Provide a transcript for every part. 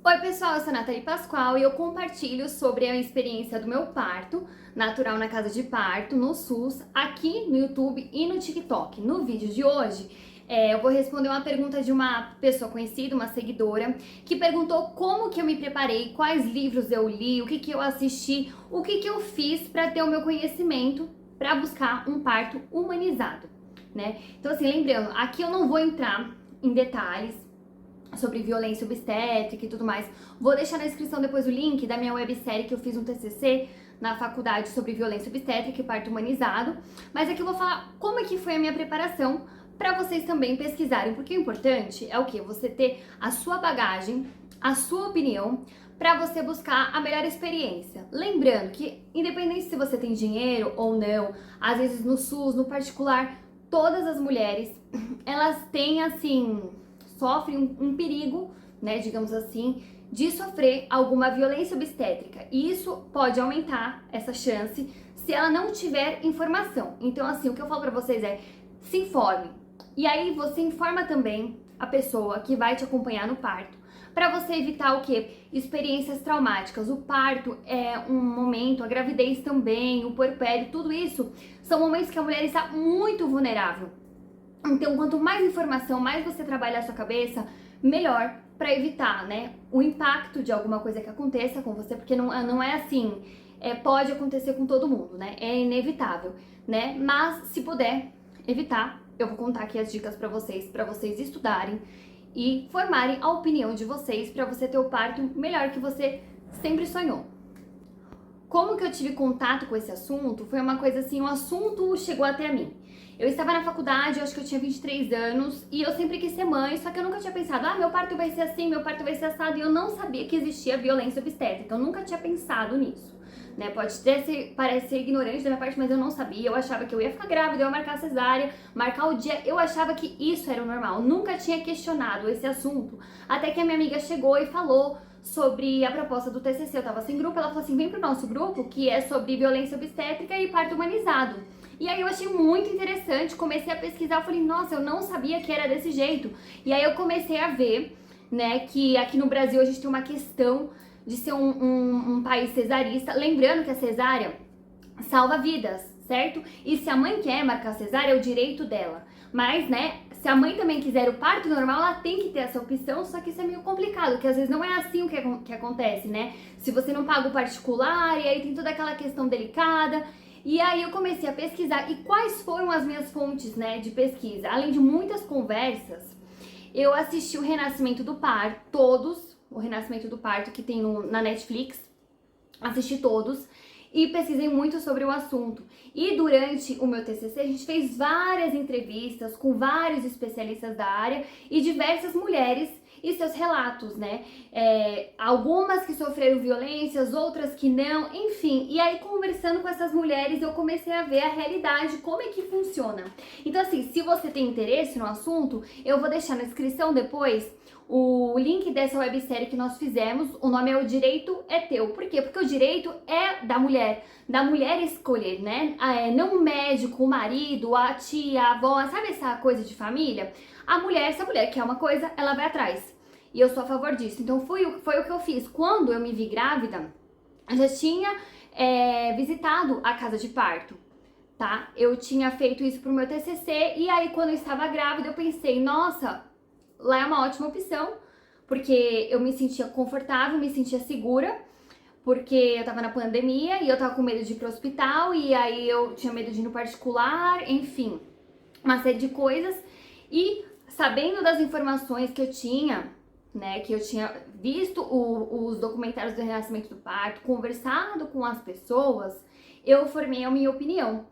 Oi pessoal, eu sou a Nathalie Pascoal e eu compartilho sobre a experiência do meu parto natural na casa de parto, no SUS, aqui no YouTube e no TikTok. No vídeo de hoje, eu vou responder uma pergunta de uma pessoa conhecida, uma seguidora, que perguntou como que eu me preparei, quais livros eu li, o que que eu assisti, o que que eu fiz para ter o meu conhecimento para buscar um parto humanizado, né? Então assim, lembrando, aqui eu não vou entrar em detalhes sobre violência obstétrica e tudo mais. Vou deixar na descrição depois o link da minha websérie que eu fiz um TCC na faculdade sobre violência obstétrica e parto humanizado. Mas aqui eu vou falar como é que foi a minha preparação para vocês também pesquisarem, porque o importante é o que? Você ter a sua bagagem, a sua opinião, para você buscar a melhor experiência. Lembrando que, independente se você tem dinheiro ou não, às vezes no SUS, no particular, todas as mulheres, elas têm assim, sofrem um perigo, né, digamos assim, de sofrer alguma violência obstétrica. E isso pode aumentar essa chance se ela não tiver informação. Então, assim, o que eu falo pra vocês é, se informe. E aí você informa também a pessoa que vai te acompanhar no parto, para você evitar o quê? Experiências traumáticas. O parto é um momento, a gravidez também, o puerpério, tudo isso são momentos que a mulher está muito vulnerável. Então, quanto mais informação, mais você trabalhar a sua cabeça, melhor para evitar, né, o impacto de alguma coisa que aconteça com você, porque não é assim, pode acontecer com todo mundo, né? É inevitável, né? Mas se puder evitar, eu vou contar aqui as dicas para vocês estudarem e formarem a opinião de vocês para você ter o parto melhor que você sempre sonhou. Como que eu tive contato com esse assunto? Foi uma coisa assim, o assunto chegou até mim. Eu estava na faculdade, eu acho que eu tinha 23 anos, e eu sempre quis ser mãe, só que eu nunca tinha pensado, meu parto vai ser assim, meu parto vai ser assado, e eu não sabia que existia violência obstétrica, eu nunca tinha pensado nisso, né? Pode até parecer ignorante da minha parte, mas eu não sabia, eu achava que eu ia ficar grávida, eu ia marcar a cesárea, marcar o dia, eu achava que isso era o normal, nunca tinha questionado esse assunto, até que a minha amiga chegou e falou sobre a proposta do TCC, eu tava sem grupo, ela falou assim, vem pro nosso grupo, que é sobre violência obstétrica e parto humanizado. E aí eu achei muito interessante, comecei a pesquisar, eu falei, nossa, eu não sabia que era desse jeito. E aí eu comecei a ver, né, que aqui no Brasil a gente tem uma questão de ser um país cesarista, lembrando que a cesárea salva vidas, certo? E se a mãe quer marcar cesárea, é o direito dela. Mas, né, se a mãe também quiser o parto normal, ela tem que ter essa opção, só que isso é meio complicado, porque às vezes não é assim que acontece, né? Se você não paga o particular, e aí tem toda aquela questão delicada. E aí eu comecei a pesquisar. E quais foram as minhas fontes, né, de pesquisa? Além de muitas conversas, eu assisti o Renascimento do Parto, todos, o Renascimento do Parto que tem na Netflix, assisti todos e pesquisei muito sobre o assunto. E durante o meu TCC a gente fez várias entrevistas com vários especialistas da área e diversas mulheres e seus relatos, né? Algumas que sofreram violências, outras que não, enfim. E aí, conversando com essas mulheres, eu comecei a ver a realidade, como é que funciona. Então, assim, se você tem interesse no assunto, eu vou deixar na descrição depois o link dessa websérie que nós fizemos. O nome é O Direito é Teu. Por quê? Porque o direito é da mulher escolher, né? Não o médico, o marido, a tia, a avó, sabe essa coisa de família? Se a mulher quer uma coisa, ela vai atrás. E eu sou a favor disso. Então foi o que eu fiz. Quando eu me vi grávida, eu já tinha visitado a casa de parto, tá? Eu tinha feito isso pro meu TCC e aí quando eu estava grávida eu pensei, nossa, lá é uma ótima opção, porque eu me sentia confortável, me sentia segura, porque eu tava na pandemia e eu tava com medo de ir pro hospital e aí eu tinha medo de ir no particular, enfim, uma série de coisas. E sabendo das informações que eu tinha, né, que eu tinha visto os documentários do Renascimento do Parto, conversado com as pessoas, eu formei a minha opinião.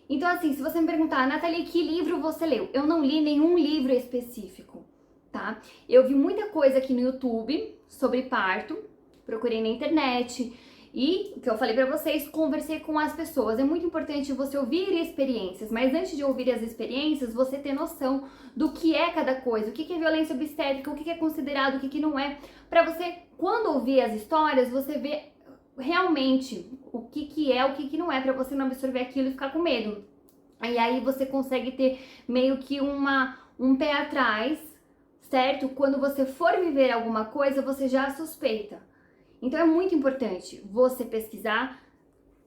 Então, assim, se você me perguntar, Nathalie, que livro você leu? Eu não li nenhum livro específico, tá? Eu vi muita coisa aqui no YouTube sobre parto, procurei na internet e, o que eu falei pra vocês, conversei com as pessoas. É muito importante você ouvir experiências, mas antes de ouvir as experiências, você ter noção do que é cada coisa, o que é violência obstétrica, o que é considerado, o que não é, pra você, quando ouvir as histórias, você ver realmente o que é, o que não é, pra você não absorver aquilo e ficar com medo. E aí você consegue ter meio que um pé atrás, certo? Quando você for viver alguma coisa, você já suspeita. Então é muito importante você pesquisar,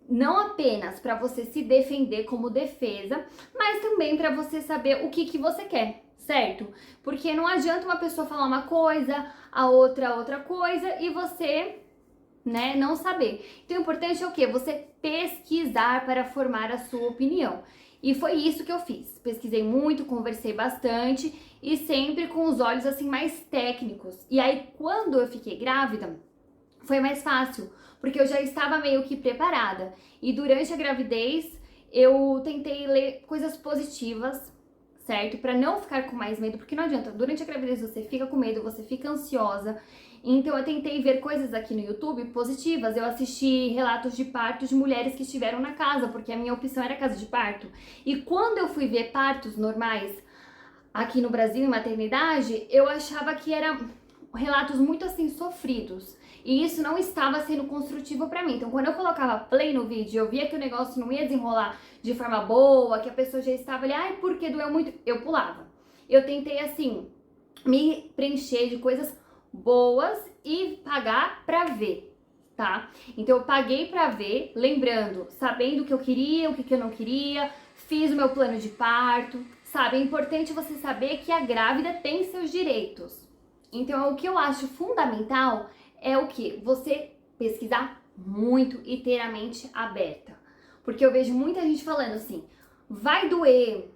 não apenas para você se defender como defesa, mas também para você saber o que você quer, certo? Porque não adianta uma pessoa falar uma coisa, a outra coisa e você, né, não saber. Então o importante é o quê? Você pesquisar para formar a sua opinião. E foi isso que eu fiz. Pesquisei muito, conversei bastante e sempre com os olhos assim mais técnicos. E aí quando eu fiquei grávida, foi mais fácil, porque eu já estava meio que preparada. E durante a gravidez, eu tentei ler coisas positivas, certo? Para não ficar com mais medo, porque não adianta. Durante a gravidez você fica com medo, você fica ansiosa. Então eu tentei ver coisas aqui no YouTube positivas. Eu assisti relatos de partos de mulheres que estiveram na casa, porque a minha opção era casa de parto. E quando eu fui ver partos normais aqui no Brasil, em maternidade, eu achava que eram relatos muito assim sofridos. E isso não estava sendo construtivo pra mim. Então, quando eu colocava play no vídeo, eu via que o negócio não ia desenrolar de forma boa, que a pessoa já estava ali, ai, porque doeu muito, eu pulava. Eu tentei, assim, me preencher de coisas boas e pagar pra ver, tá? Então, eu paguei pra ver, lembrando, sabendo o que eu queria, o que eu não queria, fiz o meu plano de parto, sabe? É importante você saber que a grávida tem seus direitos. Então, o que eu acho fundamental é o que? Você pesquisar muito e ter a mente aberta. Porque eu vejo muita gente falando assim, vai doer,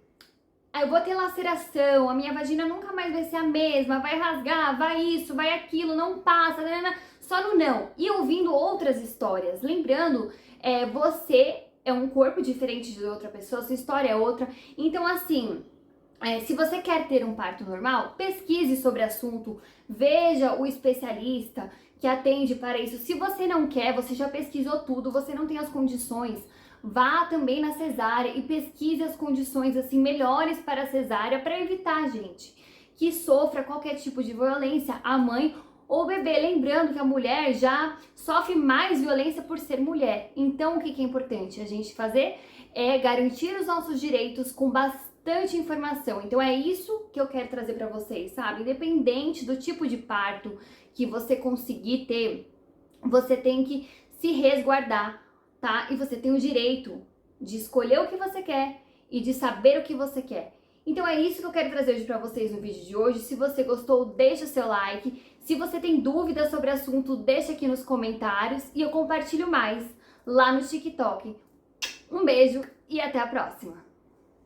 eu vou ter laceração, a minha vagina nunca mais vai ser a mesma, vai rasgar, vai isso, vai aquilo, não passa, só no não. E ouvindo outras histórias, lembrando, você é um corpo diferente de outra pessoa, sua história é outra. Então, assim, se você quer ter um parto normal, pesquise sobre o assunto, veja o especialista que atende para isso. Se você não quer, você já pesquisou tudo, você não tem as condições, vá também na cesárea e pesquise as condições assim melhores para a cesárea para evitar, gente, que sofra qualquer tipo de violência, a mãe ou o bebê. Lembrando que a mulher já sofre mais violência por ser mulher. Então, o que é importante a gente fazer é garantir os nossos direitos com bastante informação. Então é isso que eu quero trazer para vocês, sabe? Independente do tipo de parto que você conseguir ter, você tem que se resguardar, tá? E você tem o direito de escolher o que você quer e de saber o que você quer. Então é isso que eu quero trazer hoje para vocês no vídeo de hoje. Se você gostou, deixa o seu like. Se você tem dúvidas sobre o assunto, deixa aqui nos comentários e eu compartilho mais lá no TikTok. Um beijo e até a próxima!